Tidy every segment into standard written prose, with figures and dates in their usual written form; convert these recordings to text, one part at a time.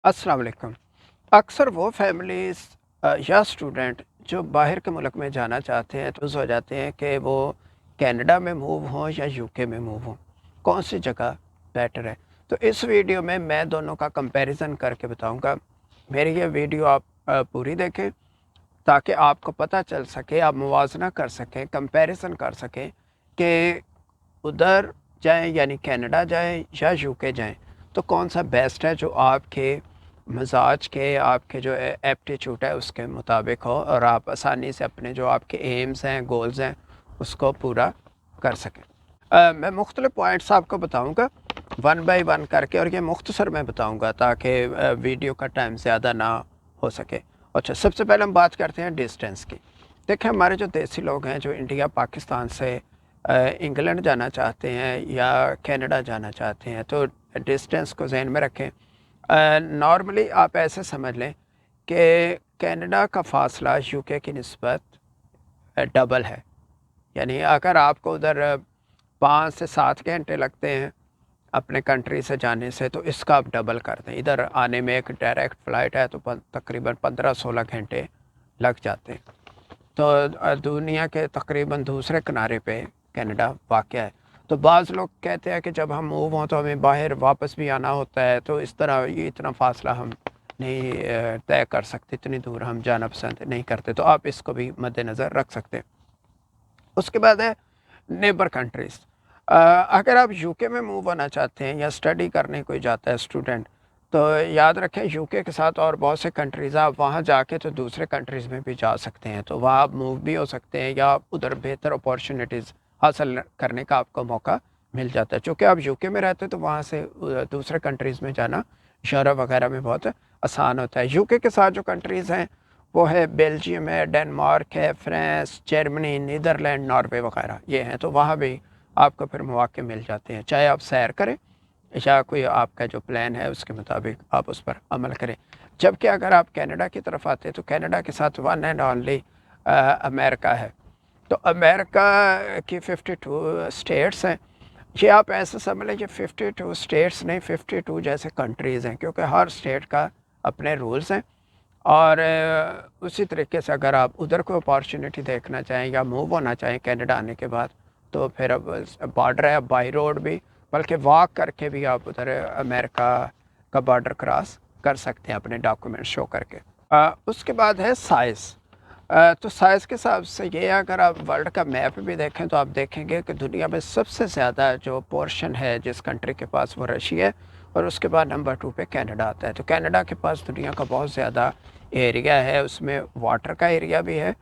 अस्सलाम वालेकुम। अक्सर वो फैमिलीज़ या स्टूडेंट जो बाहर के मुल्क में जाना चाहते हैं तो हो जाते हैं कि वो कनाडा में मूव हों या यूके में मूव हों, कौन सी जगह बेटर है। तो इस वीडियो में मैं दोनों का कंपैरिज़न करके बताऊंगा। मेरी ये वीडियो आप पूरी देखें ताकि आपको पता चल सके, आप मुवाजना कर सकें, कंपैरिज़न कर सकें कि उधर जाएँ यानी कनाडा जाएँ या यूके जाएँ, तो कौन-सा बेस्ट है जो आपके मिज़ाज के, आपके जो एप्टीट्यूड है उसके मुताबिक हो और आप आसानी से अपने जो आपके एम्स हैं, गोल्स हैं, उसको पूरा कर सकें। मैं मुख्तलिफ़ पॉइंट्स आपको बताऊँगा, वन बाय वन करके, और ये मुख्तसर में बताऊँगा ताकि वीडियो का टाइम ज़्यादा ना हो सके। अच्छा, सबसे पहले हम बात करते हैं डिस्टेंस की। देखिए, हमारे जो देसी लोग हैं, जो इंडिया, पाकिस्तान से इंग्लैंड जाना चाहते हैं या कनाडा जाना चाहते हैं, तो डिस्टेंस को ज़हन में रखें। नॉर्मली आप ऐसे समझ लें कि कनाडा का फ़ासला यूके की निस्बत डबल है। यानी अगर आपको उधर 5 से 7 घंटे लगते हैं अपने कंट्री से जाने से, तो इसका आप डबल कर दें। इधर आने में एक डायरेक्ट फ़्लाइट है तो तकरीबन 15-16 घंटे लग जाते हैं। तो दुनिया के तकरीबन दूसरे किनारे पे कनाडा वाक़या है। तो बाज़ लोग कहते हैं कि जब हम मूव हों तो हमें बाहर वापस भी आना होता है, तो इस तरह ये इतना फ़ासला हम नहीं तय कर सकते, इतनी दूर हम जाना पसंद नहीं करते, तो आप इसको भी मद्देनज़र रख सकते हैं। उसके बाद है नेबर कंट्रीज़। अगर आप यूके में मूव होना चाहते हैं या स्टडी करने कोई जाता है स्टूडेंट, तो याद रखें यूके के साथ और बहुत से कंट्रीज़, आप वहाँ जाके तो दूसरे कंट्रीज़ में भी जा सकते हैं, तो वहाँ आप मूव भी हो सकते हैं या उधर बेहतर अपॉर्चुनिटीज़ हासिल करने का आपको मौका मिल जाता है। चूँकि आप यूके में रहते हैं तो वहाँ से दूसरे कंट्रीज़ में जाना यूरोप वगैरह में बहुत आसान होता है। यूके के साथ जो कंट्रीज़ हैं वो है बेल्जियम है, डेनमार्क है, फ्रांस, जर्मनी, नीदरलैंड, नॉर्वे वगैरह ये हैं, तो वहाँ भी आपको फिर मौके मिल जाते हैं। चाहे आप सैर करें या कोई आपका जो प्लान है उसके मुताबिक आप उस पर अमल करें। जबकि अगर आप कनाडा की तरफ आते हैं तो कनाडा के साथ वन एंड ओनली अमेरिका है। तो अमेरिका की 52 स्टेट्स हैं। ये आप ऐसे समझ लें कि 52 स्टेट्स नहीं, 52 जैसे कंट्रीज़ हैं, क्योंकि हर स्टेट का अपने रूल्स हैं। और उसी तरीके से अगर आप उधर कोई अपॉर्चुनिटी देखना चाहें या मूव होना चाहें कनाडा आने के बाद, तो फिर अब बॉर्डर है, बाई रोड भी, बल्कि वॉक करके भी आप उधर अमेरिका का बॉर्डर क्रॉस कर सकते हैं अपने डॉक्यूमेंट शो करके। उसके बाद है साइज़। तो साइज़ के हिसाब से ये, अगर आप वर्ल्ड का मैप भी देखें तो आप देखेंगे कि दुनिया में सबसे ज़्यादा जो पोर्शन है जिस कंट्री के पास, वो रशिया है, और उसके बाद नंबर 2 पे कनाडा आता है। तो कनाडा के पास दुनिया का बहुत ज़्यादा एरिया है, उसमें वाटर का एरिया भी है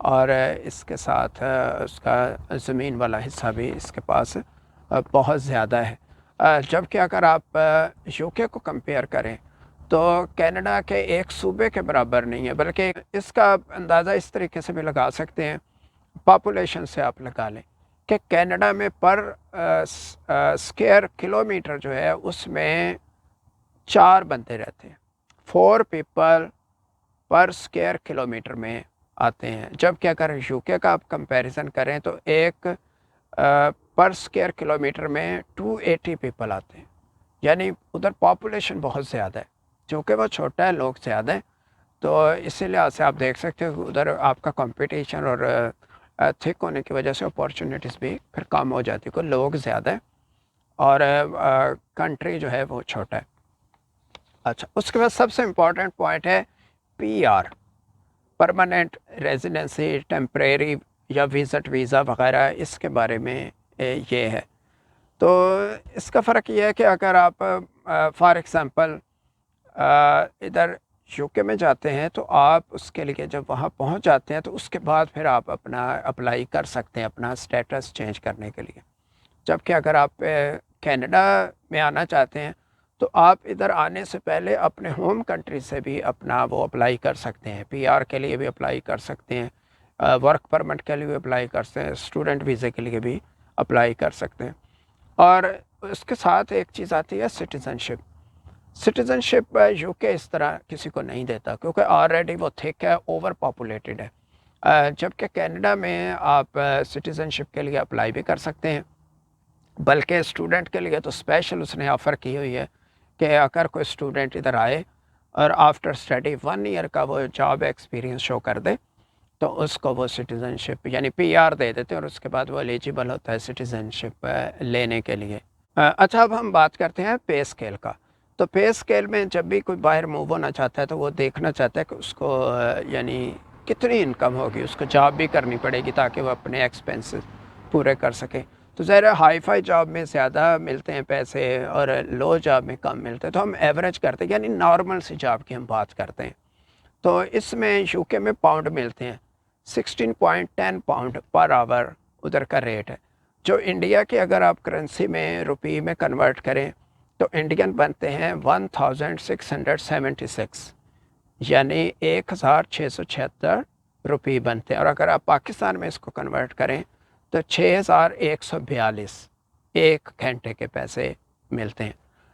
और इसके साथ उसका ज़मीन वाला हिस्सा भी इसके पास बहुत ज़्यादा है। जबकि अगर आप यूके को कंपेयर करें तो कनाडा के एक सूबे के बराबर नहीं है, बल्कि इसका अंदाज़ा इस तरीके से भी लगा सकते हैं, पॉपुलेशन से आप लगा लें कि कनाडा में पर स्क्वायर किलोमीटर जो है उसमें 4 बंदे रहते हैं, 4 पीपल पर स्क्वायर किलोमीटर में आते हैं। जबकि अगर यूके का आप कंपैरिजन करें तो एक पर स्क्वायर किलोमीटर में 280 पीपल आते हैं। यानी उधर पॉपुलेशन बहुत ज़्यादा है, चूँकि वो छोटा है, लोग ज़्यादा हैं, तो इसी लिहाज से आप देख सकते हो उधर आपका कंपटीशन और थिक होने की वजह से अपॉर्चुनिटीज़ भी फिर कम हो जाती है, क्योंकि लोग ज़्यादा हैं और कंट्री जो है वो छोटा है। अच्छा, उसके बाद सबसे इम्पोर्टेंट पॉइंट है पीआर, परमानेंट रेजिडेंसी, टेम्परेरी या विज़िट वीज़ा वगैरह, इसके बारे में ये है। तो इसका फ़र्क ये है कि अगर आप फॉर एग्ज़ाम्पल इधर यूके में जाते हैं तो आप उसके लिए जब वहाँ पहुँच जाते हैं तो उसके बाद फिर आप अपना अप्लाई कर सकते हैं अपना स्टेटस चेंज करने के लिए। जबकि अगर आप कनाडा में आना चाहते हैं तो आप इधर आने से पहले अपने होम कंट्री से भी अपना वो अप्लाई कर सकते हैं, पीआर के लिए भी अप्लाई कर सकते हैं, वर्क परमिट के लिए भी अप्लाई कर सकते हैं, स्टूडेंट वीज़े के लिए भी अप्लाई कर सकते हैं। और उसके साथ एक चीज़ आती है सिटीज़नशिप। सिटीज़नशिप यूके इस तरह किसी को नहीं देता, क्योंकि ऑलरेडी वो थिक है, ओवर पॉपुलेटेड है। जबकि कनाडा में आप सिटीज़नशिप के लिए अप्लाई भी कर सकते हैं, बल्कि स्टूडेंट के लिए तो स्पेशल उसने ऑफ़र की हुई है कि अगर कोई स्टूडेंट इधर आए اور آفٹر اسٹڈی 1 ایئر کا وہ جاب ایکسپیرینس شو کر دے تو اس کو وہ سٹیزن شپ یعنی PR دے دیتے ہیں، اور اس کے بعد وہ ایلیجیبل ہوتا ہے سٹیزن شپ لینے کے لیے۔ اچھا، اب ہم بات کرتے ہیں پے اسکیل کا۔ تو پے اسکیل میں جب بھی کوئی باہر موو ہونا چاہتا ہے تو وہ دیکھنا چاہتا ہے کہ اس کو یعنی کتنی انکم ہوگی، اس کو جاب بھی کرنی پڑے گی تاکہ وہ اپنے ایکسپینسز پورے کر سکے۔ تو ظاہر ہے ہائی فائی جاب میں زیادہ ملتے ہیں پیسے اور لو جاب میں کم ملتے ہیں، تو ہم ایوریج کرتے ہیں، یعنی نارمل سی جاب کی ہم بات کرتے ہیں۔ تو اس میں UK میں پاؤنڈ ملتے ہیں، 16.10 پاؤنڈ پر آور ادھر کا ریٹ ہے، جو انڈیا کی اگر آپ کرنسی میں روپی میں کنورٹ کریں تو انڈین بنتے ہیں 1676، یعنی 1676 روپی بنتے ہیں، اور اگر آپ پاکستان میں اس کو کنورٹ کریں تو 6142 ایک گھنٹے کے پیسے ملتے ہیں۔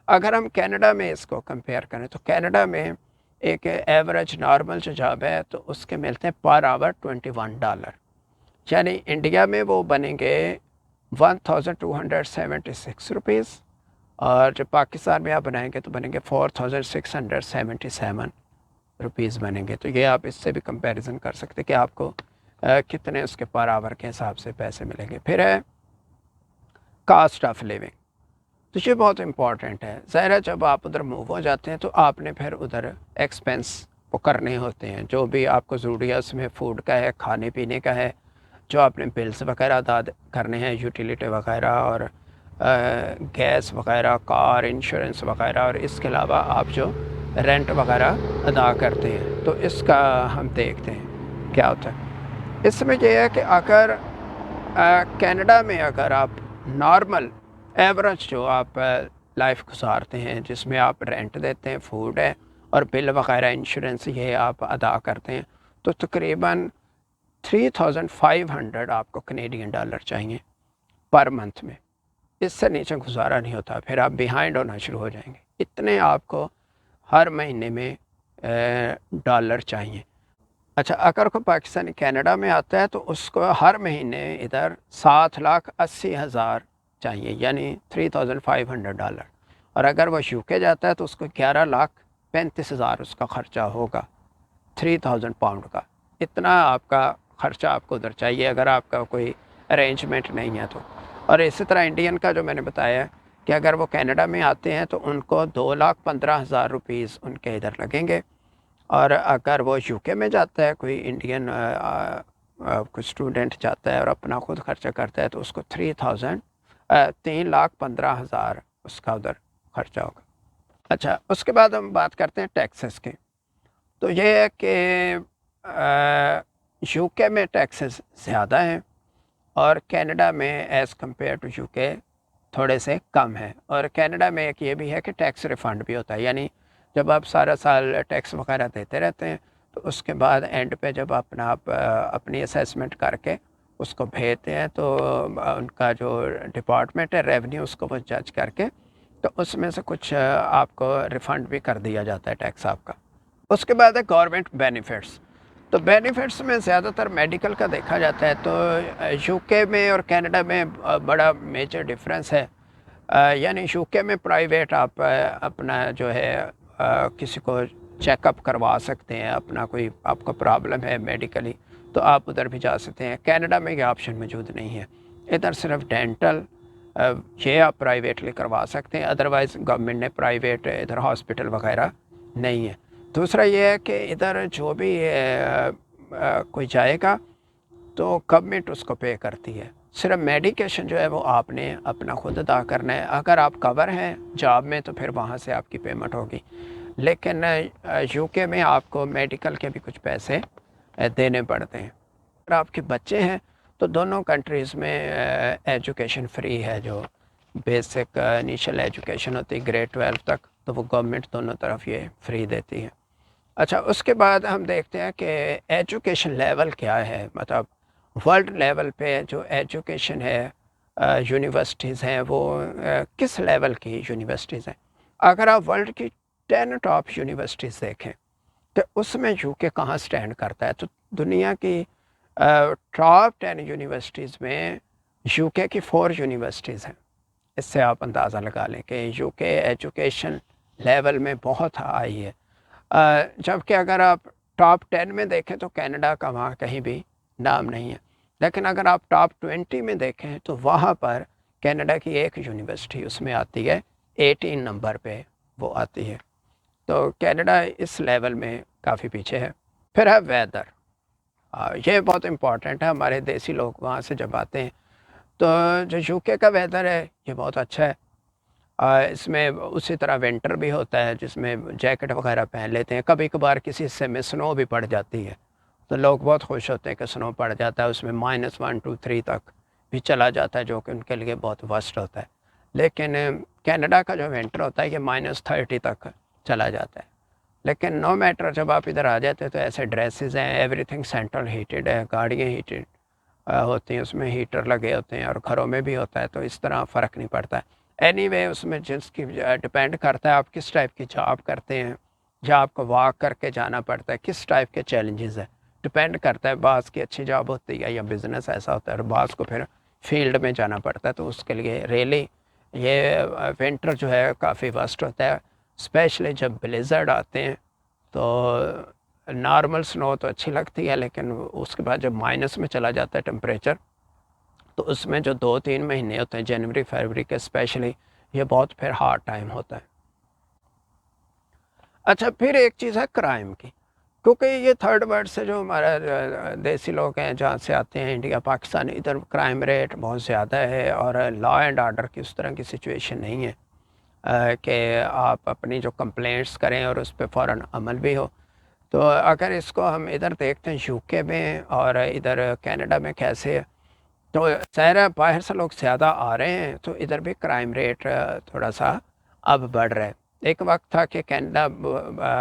اگر ہم کینیڈا میں اس کو کمپیئر کریں تو کینیڈا میں ایک ایوریج نارمل جو جاب ہے تو اس کے ملتے ہیں پر آور $21، یعنی انڈیا میں وہ بنیں گے 1276 روپیز، اور جو پاکستان میں آپ بنائیں گے تو بنیں گے 4677 روپیز بنیں گے۔ تو یہ آپ اس سے بھی کمپیریزن کر سکتے کہ آپ کو کتنے اس کے پر آور کے حساب سے پیسے ملیں گے۔ پھر ہے کاسٹ آف لیونگ، تو یہ بہت امپورٹنٹ ہے۔ ظاہر ہے جب آپ ادھر موو ہو جاتے ہیں تو آپ نے پھر ادھر ایکسپینس وہ کرنے ہوتے ہیں، جو بھی آپ کو ضروری ہے اس میں فوڈ کا ہے، کھانے پینے کا ہے، جو آپ نے بلز وغیرہ ادا کرنے ہیں، یوٹیلیٹی وغیرہ اور گیس وغیرہ، کار انشورنس وغیرہ، اور اس کے علاوہ آپ جو رینٹ وغیرہ ادا کرتے ہیں، تو اس کا ہم دیکھتے ہیں کیا ہوتا ہے۔ اس میں یہ ہے کہ اگر کینیڈا میں اگر آپ نارمل ایوریج جو آپ لائف گزارتے ہیں، جس میں آپ رینٹ دیتے ہیں، فوڈ ہے اور بل وغیرہ انشورنس یہ آپ ادا کرتے ہیں، تو تقریباً 3500 آپ کو کینیڈین ڈالر چاہیے پر منتھ میں۔ اس سے نیچے گزارا نہیں ہوتا، پھر آپ بیہائنڈ ہونا شروع ہو جائیں گے۔ اتنے آپ کو ہر مہینے میں ڈالر چاہیے۔ اچھا، اگر کوئی پاکستانی کینیڈا میں آتا ہے تو اس کو ہر مہینے ادھر 7,80,000 چاہیے، یعنی $3,500، اور اگر وہ UK جاتا ہے تو اس کو 11,35,000 اس کا خرچہ ہوگا، 3,000 پاؤنڈ کا۔ اتنا آپ کا خرچہ آپ کو ادھر چاہیے اگر آپ کا کوئی ارینجمنٹ نہیں ہے تو۔ اور اسی طرح انڈین کا جو میں نے بتایا کہ اگر وہ کینیڈا میں آتے ہیں تو ان کو 2,15,000 روپیز ان کے ادھر لگیں گے، اور اگر وہ UK میں جاتا ہے کوئی انڈین کوئی اسٹوڈنٹ جاتا ہے اور اپنا خود خرچہ کرتا ہے تو اس کو 3,15,000 اس کا ادھر خرچہ ہوگا۔ اچھا، اس کے بعد ہم بات کرتے ہیں ٹیکسز کی۔ تو یہ ہے کہ UK میں ٹیکسز زیادہ ہیں اور کینیڈا میں ایز کمپیئر ٹو UK تھوڑے سے کم ہیں، اور کینیڈا میں ایک یہ بھی ہے کہ ٹیکس ریفنڈ بھی ہوتا ہے، یعنی جب آپ سارا سال ٹیکس وغیرہ دیتے رہتے ہیں تو اس کے بعد اینڈ پہ جب آپ اپنی اسیسمنٹ کر کے اس کو بھیجتے ہیں تو ان کا جو ڈپارٹمنٹ ہے ریونیو اس کو وہ جج کر کے تو اس میں سے کچھ آپ کو ریفنڈ بھی کر دیا جاتا ہے ٹیکس آپ کا۔ اس کے بعد ہے گورنمنٹ بینیفٹس۔ تو بینیفٹس میں زیادہ تر میڈیکل کا دیکھا جاتا ہے، تو UK میں اور کینیڈا میں بڑا میجر ڈفرینس ہے۔ یعنی UK میں پرائیویٹ آپ اپنا جو ہے کسی کو چیک اپ کروا سکتے ہیں، اپنا کوئی آپ کو پرابلم ہے میڈیکلی تو آپ ادھر بھی جا سکتے ہیں۔ کینیڈا میں یہ آپشن موجود نہیں ہے، ادھر صرف ڈینٹل یہ آپ پرائیویٹلی کروا سکتے ہیں، ادروائز گورنمنٹ نے پرائیویٹ ادھر ہاسپٹل وغیرہ نہیں ہے۔ دوسرا یہ ہے کہ ادھر جو بھی کوئی جائے گا تو گورنمنٹ اس کو پے کرتی ہے، صرف میڈیکیشن جو ہے وہ آپ نے اپنا خود ادا کرنا ہے۔ اگر آپ کور ہیں جاب میں تو پھر وہاں سے آپ کی پیمنٹ ہوگی، لیکن UK میں آپ کو میڈیکل کے بھی کچھ پیسے دینے پڑتے ہیں۔ اگر آپ کے بچے ہیں تو دونوں کنٹریز میں ایجوکیشن فری ہے، جو بیسک انیشل ایجوکیشن ہوتی ہے گریڈ 12 تک، تو وہ گورنمنٹ دونوں طرف یہ فری دیتی ہے۔ اچھا، اس کے بعد ہم دیکھتے ہیں کہ ایجوکیشن لیول کیا ہے، مطلب ورلڈ لیول پہ جو ایجوکیشن ہے یونیورسٹیز ہیں وہ کس لیول کی یونیورسٹیز ہیں۔ اگر آپ ورلڈ کی 10 ٹاپ یونیورسٹیز دیکھیں تو اس میں UK کہاں سٹینڈ کرتا ہے، تو دنیا کی ٹاپ 10 یونیورسٹیز میں UK کی 4 یونیورسٹیز ہیں۔ اس سے آپ اندازہ لگا لیں کہ UK ایجوکیشن لیول میں بہت ہائی ہے۔ जबकि अगर आप टॉप 10 में देखें तो कनाडा का वहाँ कहीं भी नाम नहीं है। लेकिन अगर आप टॉप 20 में देखें तो वहाँ पर कनाडा की एक यूनिवर्सिटी उसमें आती है, 18 नंबर पे वो आती है। तो कनाडा इस लेवल में काफ़ी पीछे है। फिर है वेदर, ये बहुत इम्पॉर्टेंट है। हमारे देसी लोग वहाँ से जब आते हैं तो जो यूके का वेदर है ये बहुत अच्छा है। इसमें उसी तरह विंटर भी होता है जिसमें जैकेट वगैरह पहन लेते हैं। कभी कभार किसी हिस्से में स्नो भी पड़ जाती है तो लोग बहुत खुश होते हैं कि स्नो पड़ जाता है, उसमें -1, 2, 3 तक भी चला जाता है, जो कि उनके लिए बहुत वर्स्ट होता है। लेकिन कनाडा का जो विंटर होता है ये -30 तक चला जाता है। लेकिन नो मैटर, जब आप इधर आ जाते हैं तो ऐसे ड्रेसेस हैं, एवरीथिंग सेंट्रल हीटेड है, गाड़ियाँ हीटेड होती हैं, उसमें हीटर लगे होते हैं और घरों में भी होता है, तो इस तरह फ़र्क नहीं पड़ता है। एनीवे उसमें जिसकी डिपेंड करता है आप किस टाइप की जॉब करते हैं, या आपको वॉक करके जाना पड़ता है, किस टाइप के चैलेंजेस है, डिपेंड करता है। बास की अच्छी जॉब होती है या बिज़नेस ऐसा होता है, और बास को फिर फील्ड में जाना पड़ता है, तो उसके लिए रियली ये विंटर जो है काफ़ी वर्स्ट होता है। स्पेशली जब ब्लेज़र्ड आते हैं तो नॉर्मल स्नो तो अच्छी लगती है, लेकिन उसके बाद जब माइनस में चला जाता है टेम्परेचर, तो उसमें जो 2-3 महीने होते हैं जनवरी फरवरी के स्पेशली, ये बहुत फिर हार्ड टाइम होता है। अच्छा, फिर एक चीज़ है क्राइम की, क्योंकि ये थर्ड वर्ल्ड से जो हमारा देसी लोग हैं जहाँ से आते हैं, इंडिया पाकिस्तान, इधर क्राइम रेट बहुत ज़्यादा है और लॉ एंड आर्डर की उस तरह की सिचुएशन नहीं है कि आप अपनी जो कंप्लेंट्स करें और उस पर फ़ौरन अमल भी हो। तो अगर इसको हम इधर देखते हैं यूके में और इधर कनाडा में कैसे है, तो ज़ाहिर है बाहर से लोग ज़्यादा आ रहे हैं तो इधर भी क्राइम रेट थोड़ा सा अब बढ़ रहा है। एक वक्त था कि कनाडा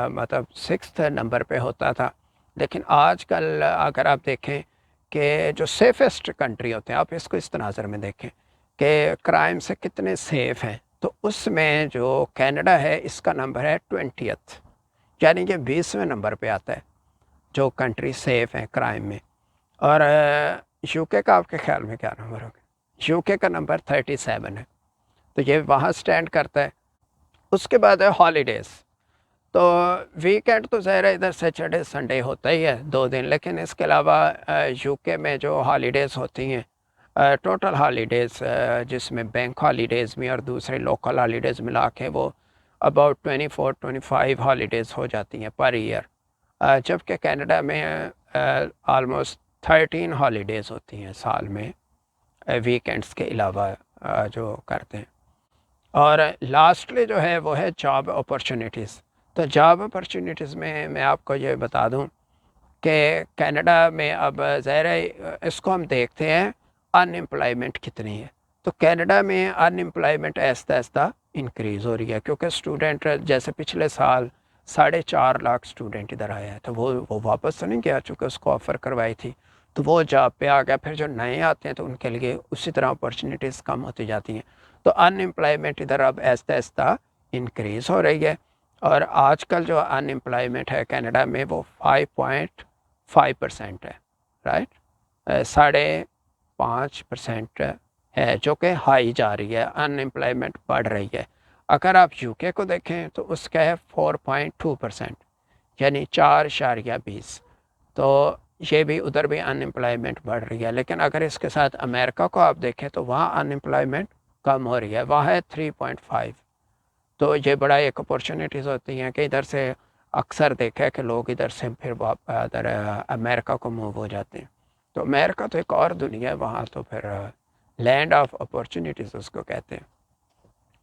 मतलब 6th नंबर पे होता था, लेकिन आजकल अगर आप देखें कि जो सेफेस्ट कंट्री होते हैं, आप इसको इस तनाज़र में देखें कि क्राइम से कितने सेफ़ हैं, तो उसमें जो कनाडा है इसका नंबर है 20th, यानी कि 20वें नंबर पे आता है जो कंट्री सेफ़ है क्राइम में। और यूके का आपके ख्याल में क्या नंबर होगा? यूके का नंबर 37 है, तो ये वहाँ स्टैंड करता है। उसके बाद है हॉलीडेज़, तो वीकेंड तो ज़ाहिर है इधर सैटरडे संडे होता ही है 2 दिन, लेकिन इसके अलावा यूके में जो हॉलीडेज़ होती हैं, टोटल हॉलीडेज़ जिसमें बैंक हॉलीडेज़ भी और दूसरे लोकल हॉलीडेज़ मिला के वो अबाउट 24-25 हॉलीडेज़ हो जाती हैं पर ईयर। जबकि कनाडा में ऑलमोस्ट 13 हॉलीडेज़ होती हैं साल में, वीकेंड्स के अलावा जो करते हैं। और लास्टली जो है वो है जॉब अपॉर्चुनिटीज़। तो जॉब अपॉर्चुनिटीज़ में मैं आपको ये बता दूं कि कनाडा में अब ज़ाहिर है इसको हम देखते हैं अनएम्प्लॉयमेंट कितनी है। तो कनाडा में अनएम्प्लॉयमेंट आहिस्ता आहिस्ता इंक्रीज़ हो रही है, क्योंकि स्टूडेंट जैसे पिछले साल 4.5 लाख स्टूडेंट इधर आया है, तो वो वापस तो नहीं गया, चूँकि उसको ऑफ़र करवाई थी तो वो जॉब पे आ गया। फिर जो नए आते हैं तो उनके लिए उसी तरह अपॉर्चुनिटीज़ कम होती जाती हैं। तो अनएम्प्लॉयमेंट इधर अब आहिस्ता आहिस्ता इंक्रीज़ हो रही है, और आजकल जो अनएम्प्लॉयमेंट है कनाडा में वो 5.5% है, राइट, 5.5% है, जो कि हाई जा रही है, अनएम्प्लॉयमेंट बढ़ रही है। अगर आप यूके को देखें तो उसका है 4.2%, यानी 4.20। तो ये भी उधर भी अनएम्प्लॉयमेंट बढ़ रही है। लेकिन अगर इसके साथ अमेरिका को आप देखें तो वहाँ अनएम्प्लॉयमेंट कम हो रही है, वहाँ है 3.5। तो ये बड़ा एक अपॉर्चुनिटीज़ होती हैं कि इधर से अक्सर देखा है कि लोग इधर से फिर इधर अमेरिका को मूव हो जाते हैं। तो अमेरिका तो एक और दुनिया है, वहाँ तो फिर लैंड ऑफ अपॉर्चुनिटीज़ उसको कहते हैं।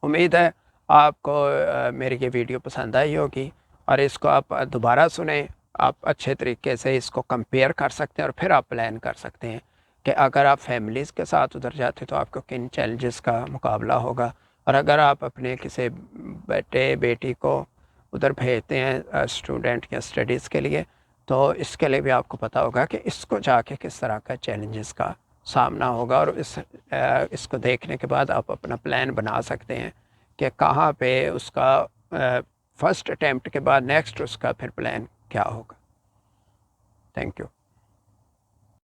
उम्मीद है आपको मेरी ये वीडियो पसंद आई होगी, और इसको आप दोबारा सुने, आप अच्छे तरीके से इसको कंपेयर कर सकते हैं और फिर आप प्लान कर सकते हैं कि अगर आप फैमिलीज़ के साथ उधर जाते तो आपको किन चैलेंजेस का मुकाबला होगा, और अगर आप अपने किसी बेटे बेटी को उधर भेजते हैं स्टूडेंट या स्टडीज़ के लिए, तो इसके लिए भी आपको पता होगा कि इसको जाके किस तरह का चैलेंजेस का सामना होगा। और इसको देखने के बाद आप अपना प्लान बना सकते हैं कि कहाँ पे उसका फर्स्ट अटैम्प्ट के बाद नेक्स्ट उसका फिर प्लान क्या होगा। Thank you.